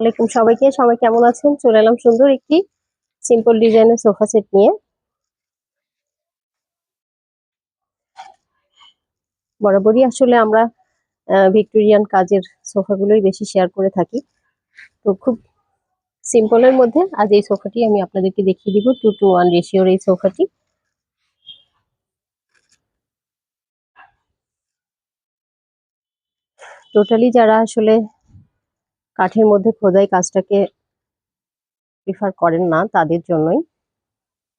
ওয়ালাইকুম সবাইকে। সবাই কেমন আছেন? চলে এলাম সুন্দর একটি সিম্পল ডিজাইনের সোফা সেট নিয়ে। বরাবরই আসলে আমরা ভিক্টোরিয়ান কাজের সোফাগুলোই বেশি শেয়ার করে থাকি। তো খুব সিম্পলের মধ্যে আজ এই সোফাটি আমি আপনাদেরকে দেখিয়ে দিব। 2:1 রেশিওর এই সোফাটি। টোটালি যারা আসলে কাঠের মধ্যে খোদাই কাজটাকে প্রিফার করেন না তাদের জন্যই।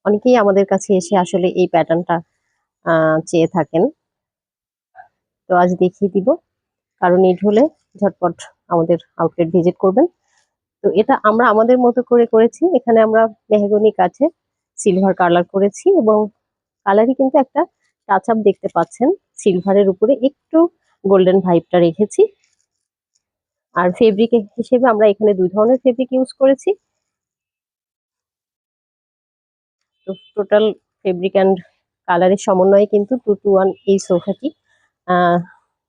অনেকেই আমাদের কাছে এসে আসলে এই প্যাটার্নটা চেয়ে থাকেন। তো আজ দেখিয়ে দিব, কারণ নিড হলে ঝটপট আমাদের আউটলেট ভিজিট করবেন। তো এটা আমরা আমাদের মতো করে করেছি। এখানে আমরা মেহগনি কাঠে সিলভার কালার করেছি এবং কালারই কিন্তু একটা টাচ আপ দেখতে পাচ্ছেন। সিলভারের উপরে একটু গোল্ডেন ভাইবটা রেখেছি। আর ফেব্রিক হিসেবে আমরা এখানে দুই ধরনের ফেব্রিক ইউজ করেছি। তো টোটাল ফেব্রিক অ্যান্ড কালারের সমন্বয়ে কিন্তু 2:1 এই সোফাটি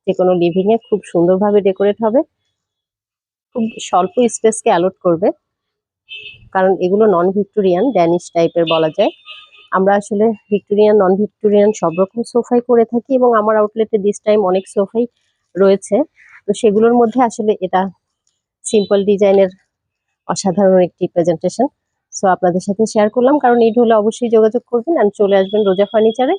যে কোনো লিভিং এ খুব সুন্দরভাবে ডেকোরেট হবে, খুব স্বল্প স্পেসকে অ্যালট করবে, কারণ এগুলো নন ভিক্টোরিয়ান ড্যানিশ টাইপের বলা যায়। আমরা আসলে ভিক্টোরিয়ান নন ভিক্টোরিয়ান সব রকম সোফাই করে থাকি এবং আমার আউটলেটে দিস টাইম অনেক সোফাই রয়েছে। তো সেগুলোর মধ্যে আসলে এটা সিম্পল ডিজাইনের অসাধারণ একটি প্রেজেন্টেশন। সো আপনাদের সাথে শেয়ার করলাম, কারণ নিড হলে অবশ্যই যোগাযোগ করবেন আর চলে আসবেন রোজা ফার্নিচারে।